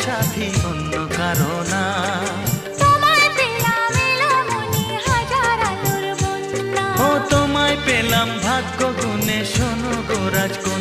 সাথী অন্য কারণা। ও তোমায় পেলাম ভাগ্য গুণে, শোনো গো রাজকন্যা।